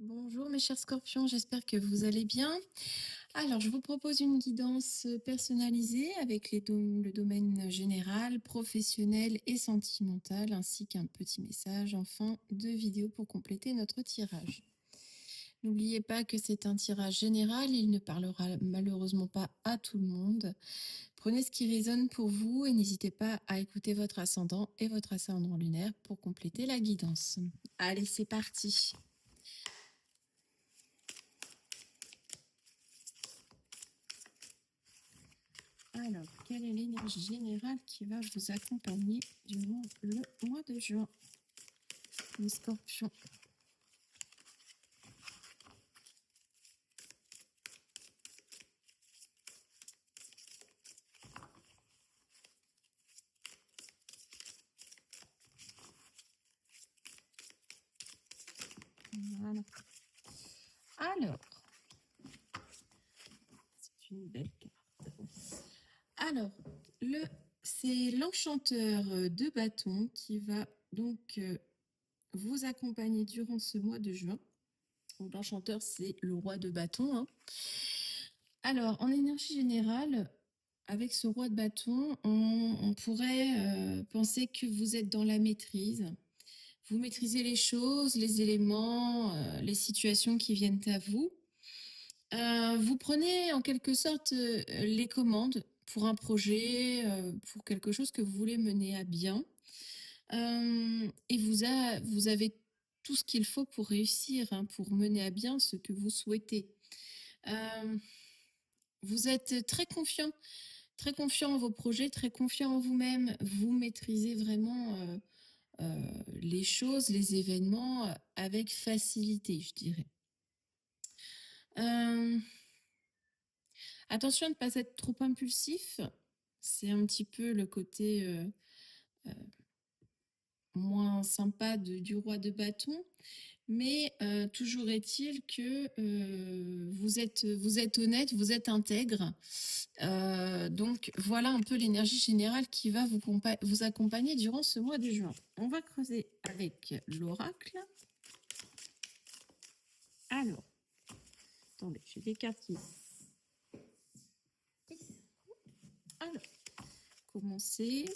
Bonjour mes chers scorpions, j'espère que vous allez bien. Alors, je vous propose une guidance personnalisée avec le domaine général, professionnel et sentimental, ainsi qu'un petit message en fin de vidéo pour compléter notre tirage. N'oubliez pas que c'est un tirage général, il ne parlera malheureusement pas à tout le monde. Prenez ce qui résonne pour vous et n'hésitez pas à écouter votre ascendant et votre ascendant lunaire pour compléter la guidance. Allez, c'est parti. Alors, quelle est l'énergie générale qui va vous accompagner durant le mois de juin, les scorpions? Voilà. Alors, c'est une belle carte. Alors, c'est l'enchanteur de bâton qui va donc vous accompagner durant ce mois de juin. Donc, l'enchanteur, c'est le roi de bâton, hein. Alors, en énergie générale, avec ce roi de bâton, on pourrait penser que vous êtes dans la maîtrise. Vous maîtrisez les choses, les éléments, les situations qui viennent à vous. Vous prenez en quelque sorte les commandes pour un projet, pour quelque chose que vous voulez mener à bien. Et vous avez tout ce qu'il faut pour réussir, hein, pour mener à bien ce que vous souhaitez. Vous êtes très confiant en vos projets, très confiant en vous-même. Vous maîtrisez vraiment les choses, les événements avec facilité, je dirais. Attention à ne pas être trop impulsif. C'est un petit peu le côté moins sympa du roi de bâton. Mais toujours est-il que vous êtes honnête, vous êtes intègre. Donc voilà un peu l'énergie générale qui va vous accompagner durant ce mois de juin. On va creuser avec l'oracle. Alors, attendez, j'ai des cartes qui... Alors, commencer.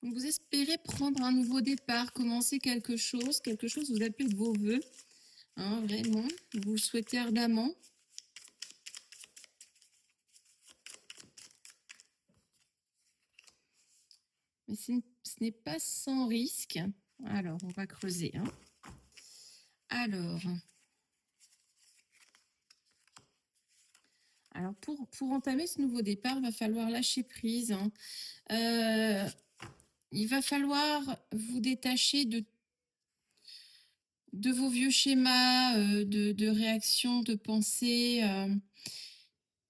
Donc vous espérez prendre un nouveau départ, commencer quelque chose vous appelez de vos voeux, hein, vraiment, vous le souhaitez ardemment. Mais ce n'est pas sans risque. Alors, on va creuser. Hein. Alors pour entamer ce nouveau départ, il va falloir lâcher prise. Hein. Il va falloir vous détacher de vos vieux schémas de réaction, de pensée.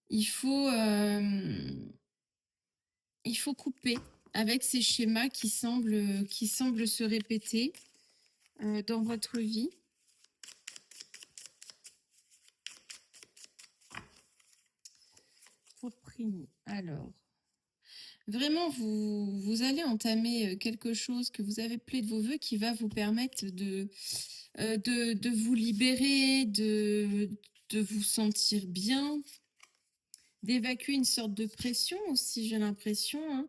Il faut couper avec ces schémas qui semblent se répéter dans votre vie. Pour prier. Alors, vraiment, vous allez entamer quelque chose que vous avez appelé de vos voeux qui va vous permettre de vous libérer, de vous sentir bien, d'évacuer une sorte de pression aussi, j'ai l'impression. Hein.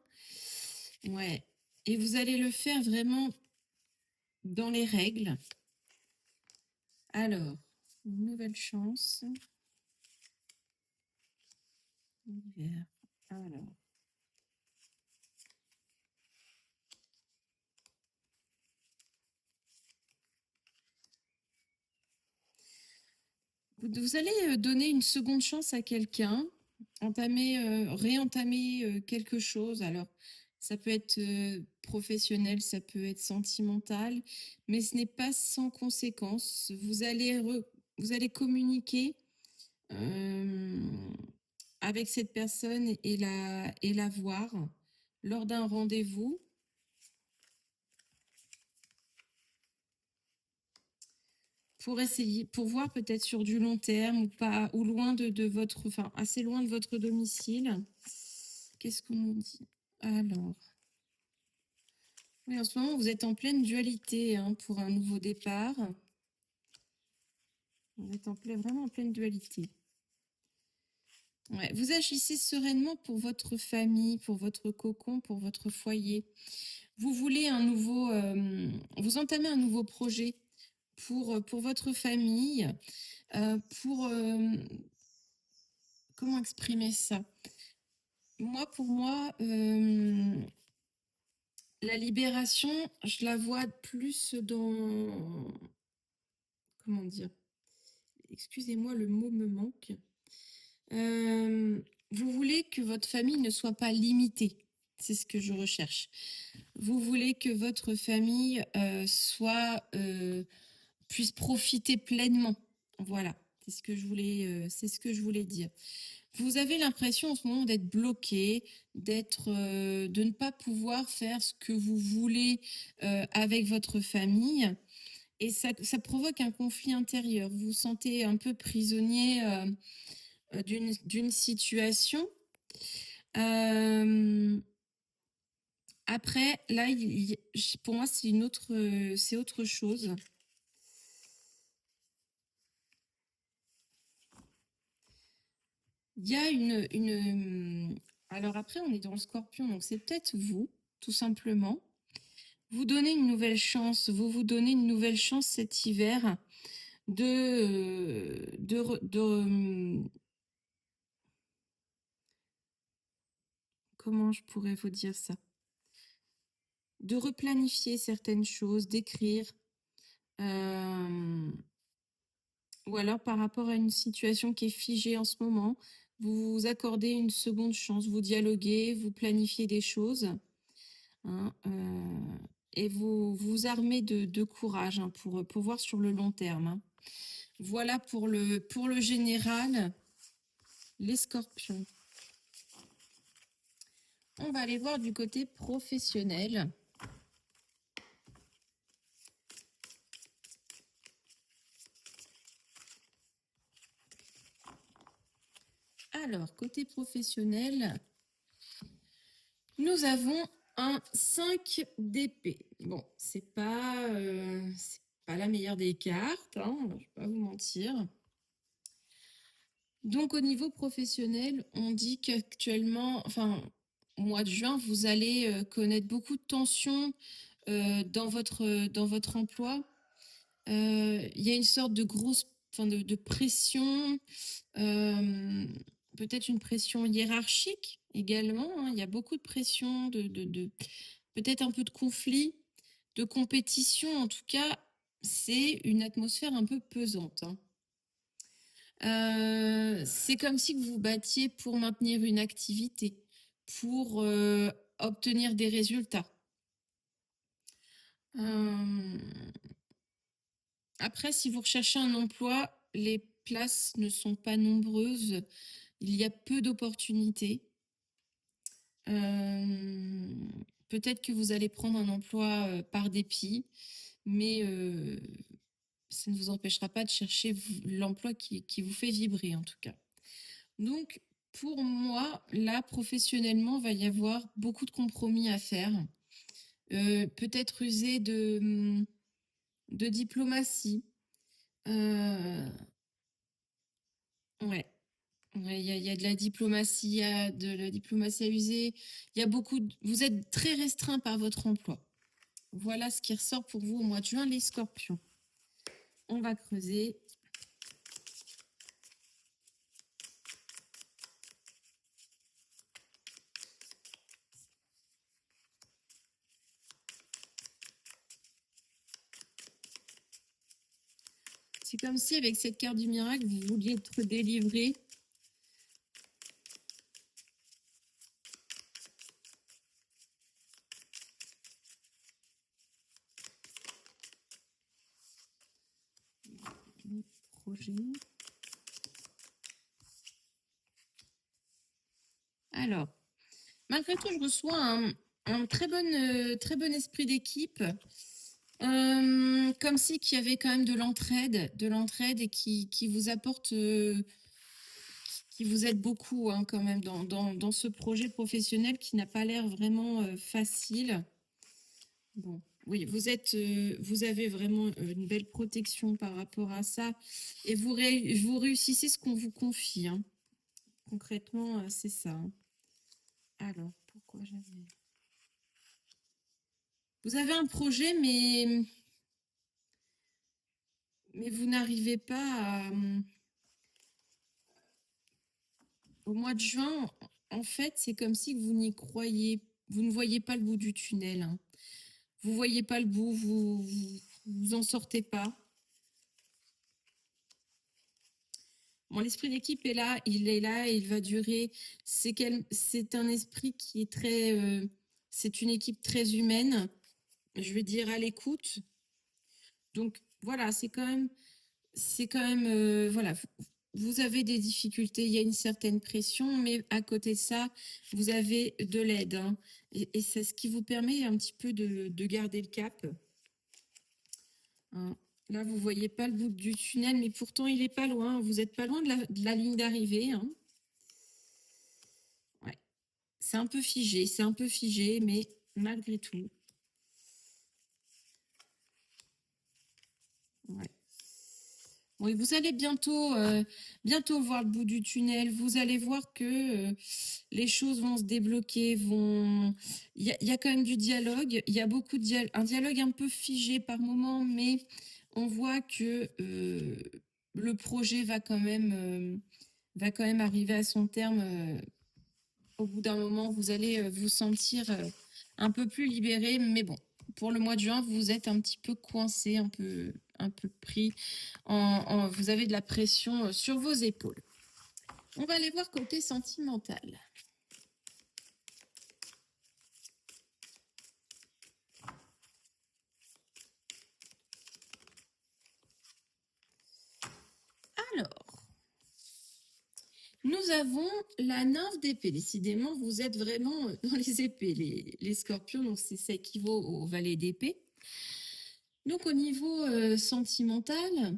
Ouais. Et vous allez le faire vraiment dans les règles. Alors, une nouvelle chance. Univers. Alors. Vous allez donner une seconde chance à quelqu'un, réentamer quelque chose. Alors, ça peut être professionnel, ça peut être sentimental, mais ce n'est pas sans conséquence. Vous allez communiquer avec cette personne et la voir lors d'un rendez-vous. pour essayer, pour voir peut-être sur du long terme ou pas, ou loin de votre, enfin, assez loin de votre domicile. Qu'est-ce qu'on nous dit? Alors, oui, en ce moment, vous êtes en pleine dualité hein, pour un nouveau départ. Vous êtes vraiment en pleine dualité. Ouais, vous agissez sereinement pour votre famille, pour votre cocon, pour votre foyer. Vous voulez un nouveau, vous entamez un nouveau projet pour votre famille, pour, comment exprimer ça? Moi, pour moi, la libération, je la vois plus dans, comment dire? Excusez-moi, le mot me manque. Vous voulez que votre famille ne soit pas limitée. C'est ce que je recherche. Vous voulez que votre famille puisse profiter pleinement. Voilà, c'est ce que je voulais dire. Vous avez l'impression en ce moment d'être bloqué, de ne pas pouvoir faire ce que vous voulez avec votre famille. Et ça provoque un conflit intérieur. Vous vous sentez un peu prisonnier d'une situation. Après, là, pour moi, c'est autre chose. Il y a alors après, on est dans le Scorpion, donc c'est peut-être vous, tout simplement. Vous donnez une nouvelle chance, vous donnez une nouvelle chance cet hiver comment je pourrais vous dire ça? De replanifier certaines choses, d'écrire, ou alors par rapport à une situation qui est figée en ce moment, vous vous accordez une seconde chance, vous dialoguez, vous planifiez des choses, hein, et vous armez de courage hein, pour voir sur le long terme. Hein. Voilà pour le général, les scorpions. On va aller voir du côté professionnel. Alors, côté professionnel, nous avons un 5 d'épée. Bon, c'est pas la meilleure des cartes, hein, je ne vais pas vous mentir. Donc, au niveau professionnel, on dit qu'actuellement, enfin, au mois de juin, vous allez connaître beaucoup de tensions dans votre emploi. Il y a une sorte de grosse, enfin, de pression, peut-être une pression hiérarchique également. Hein. Il y a beaucoup de pression, peut-être un peu de conflit, de compétition. En tout cas, c'est une atmosphère un peu pesante. Hein. C'est comme si vous vous battiez pour maintenir une activité, pour obtenir des résultats. Après, si vous recherchez un emploi, les places ne sont pas nombreuses. Il y a peu d'opportunités. Peut-être que vous allez prendre un emploi par dépit, mais ça ne vous empêchera pas de chercher l'emploi qui vous fait vibrer en tout cas. Donc, pour moi, là, professionnellement, il va y avoir beaucoup de compromis à faire. Peut-être user de diplomatie. Ouais. Ouais, il y a de la diplomatie, il y a de la diplomatie à user. Il y a vous êtes très restreint par votre emploi. Voilà ce qui ressort pour vous au mois de juin, les scorpions. On va creuser. C'est comme si avec cette carte du miracle, vous vouliez être délivré. Projet. Alors, malgré tout, je reçois un très bon esprit d'équipe. Comme si qu'il y avait quand même de l'entraide et qui vous apporte, qui vous aide beaucoup hein, quand même dans ce projet professionnel qui n'a pas l'air vraiment facile. Bon, oui, vous avez vraiment une belle protection par rapport à ça et vous réussissez ce qu'on vous confie. Hein. Concrètement, c'est ça. Hein. Alors, pourquoi j'avais... Vous avez un projet, mais vous n'arrivez pas à... Au mois de juin, en fait, c'est comme si vous n'y croyez, vous ne voyez pas le bout du tunnel. Hein. Vous voyez pas le bout, vous en sortez pas. Bon, l'esprit d'équipe est là, il va durer. C'est un esprit qui est très, c'est une équipe très humaine. Je veux dire à l'écoute. Donc voilà, c'est quand même, voilà. Vous avez des difficultés, il y a une certaine pression, mais à côté de ça, vous avez de l'aide. Hein. Et c'est ce qui vous permet un petit peu de garder le cap. Hein. Là, vous voyez pas le bout du tunnel, mais pourtant, il est pas loin. Vous n'êtes pas loin de la ligne d'arrivée. Hein. Ouais. C'est un peu figé, mais malgré tout. Ouais. Oui, vous allez bientôt voir le bout du tunnel. Vous allez voir que les choses vont se débloquer. Il y a quand même du dialogue. Il y a beaucoup de un dialogue un peu figé par moment, mais on voit que le projet va quand même arriver à son terme. Au bout d'un moment, vous allez vous sentir un peu plus libéré. Mais bon, pour le mois de juin, vous êtes un petit peu coincé, un peu pris. Vous avez de la pression sur vos épaules. On va aller voir côté sentimental. Alors, nous avons la nymphe d'épée. Décidément, vous êtes vraiment dans les épées, les scorpions. Donc, ça équivaut au valet d'épée. Donc, au niveau sentimental,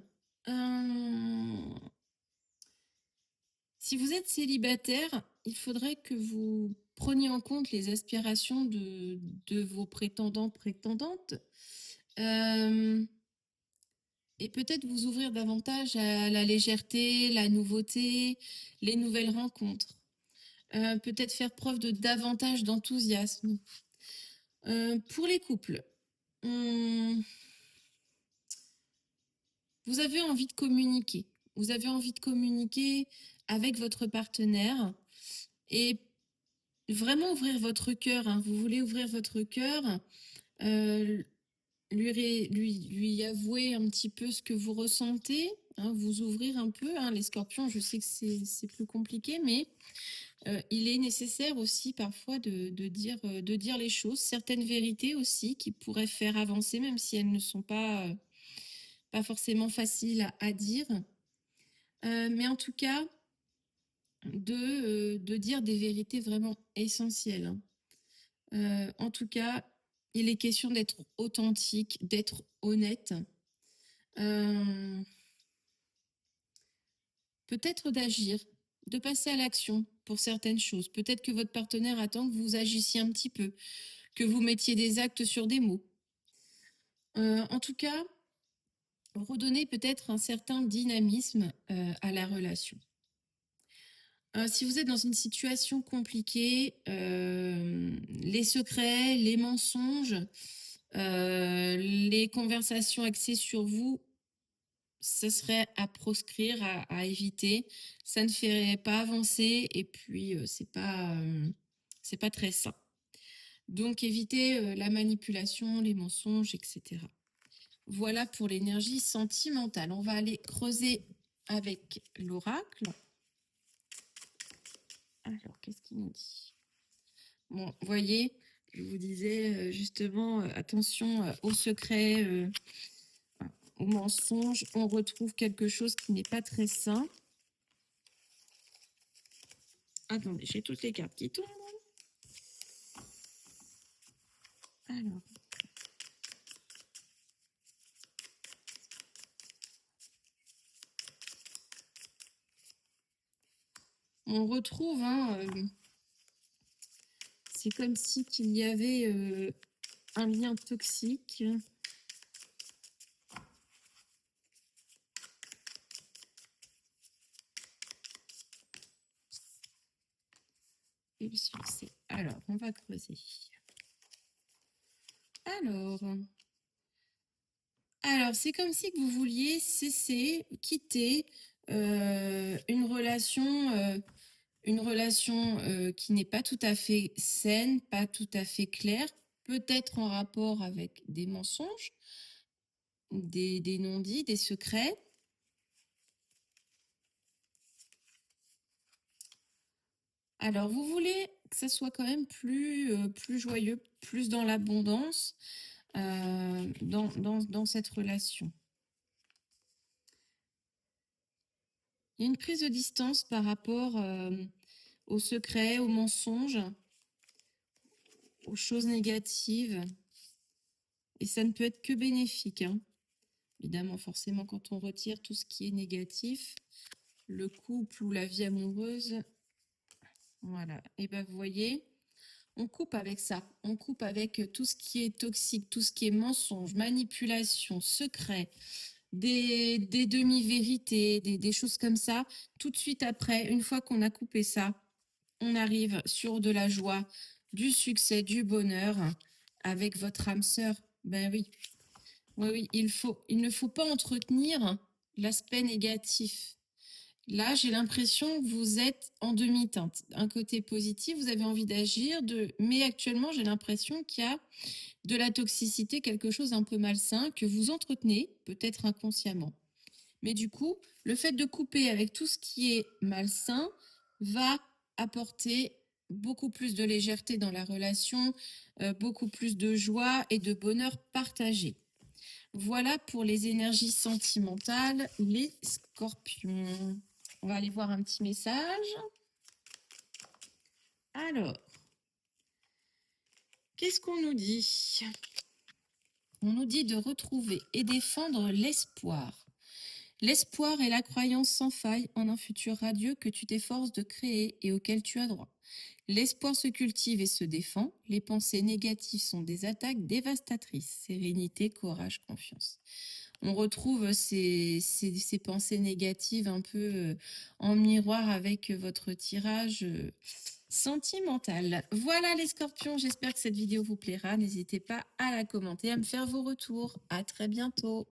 si vous êtes célibataire, il faudrait que vous preniez en compte les aspirations de vos prétendants, prétendantes. Et peut-être vous ouvrir davantage à la légèreté, la nouveauté, les nouvelles rencontres. Peut-être faire preuve de davantage d'enthousiasme. Pour les couples, vous avez envie de communiquer. Vous avez envie de communiquer avec votre partenaire et vraiment ouvrir votre cœur. Hein. Vous voulez ouvrir votre cœur, lui avouer un petit peu ce que vous ressentez, hein, vous ouvrir un peu. Hein. Les scorpions, je sais que c'est plus compliqué, mais il est nécessaire aussi parfois de dire les choses, certaines vérités aussi qui pourraient faire avancer, même si elles ne sont pas forcément faciles à dire. Mais en tout cas, de dire des vérités vraiment essentielles. Hein. En tout cas, il est question d'être authentique, d'être honnête. Peut-être d'agir, de passer à l'action pour certaines choses. Peut-être que votre partenaire attend que vous agissiez un petit peu, que vous mettiez des actes sur des mots. En tout cas, redonner peut-être un certain dynamisme à la relation. Si vous êtes dans une situation compliquée, les secrets, les mensonges, les conversations axées sur vous, ce serait à proscrire, à éviter. Ça ne ferait pas avancer et puis c'est pas très sain. Donc évitez la manipulation, les mensonges, etc. Voilà pour l'énergie sentimentale. On va aller creuser avec l'oracle. Alors, qu'est-ce qu'il nous dit? Bon, vous voyez, je vous disais justement, attention aux secrets, aux mensonges. On retrouve quelque chose qui n'est pas très sain. Attendez, j'ai toutes les cartes qui tombent. Alors. On retrouve, hein, c'est comme si qu'il y avait un lien toxique. Et le succès. Alors, on va creuser. Alors, c'est comme si que vous vouliez cesser, quitter une relation qui n'est pas tout à fait saine, pas tout à fait claire, peut-être en rapport avec des mensonges, des non-dits, des secrets. Alors, vous voulez que ça soit quand même plus joyeux, plus dans l'abondance dans cette relation. Il y a une prise de distance par rapport aux secrets, aux mensonges, aux choses négatives. Et ça ne peut être que bénéfique, hein. Évidemment, forcément, quand on retire tout ce qui est négatif, le couple ou la vie amoureuse, voilà. Et ben vous voyez, on coupe avec ça. On coupe avec tout ce qui est toxique, tout ce qui est mensonge, manipulation, secret, des demi-vérités, des choses comme ça. Tout de suite après, une fois qu'on a coupé ça, on arrive sur de la joie, du succès, du bonheur avec votre âme sœur. Ben oui, oui, il ne faut pas entretenir l'aspect négatif. Là, j'ai l'impression que vous êtes en demi-teinte. Un côté positif, vous avez envie d'agir, mais actuellement, j'ai l'impression qu'il y a de la toxicité, quelque chose un peu malsain que vous entretenez, peut-être inconsciemment. Mais du coup, le fait de couper avec tout ce qui est malsain va apporter beaucoup plus de légèreté dans la relation, beaucoup plus de joie et de bonheur partagé. Voilà pour les énergies sentimentales, les scorpions. On va aller voir un petit message. Alors, qu'est-ce qu'on nous dit? On nous dit de retrouver et défendre l'espoir. L'espoir est la croyance sans faille en un futur radieux que tu t'efforces de créer et auquel tu as droit. L'espoir se cultive et se défend. Les pensées négatives sont des attaques dévastatrices. Sérénité, courage, confiance. On retrouve ces pensées négatives un peu en miroir avec votre tirage sentimental. Voilà les scorpions, j'espère que cette vidéo vous plaira. N'hésitez pas à la commenter, à me faire vos retours. À très bientôt.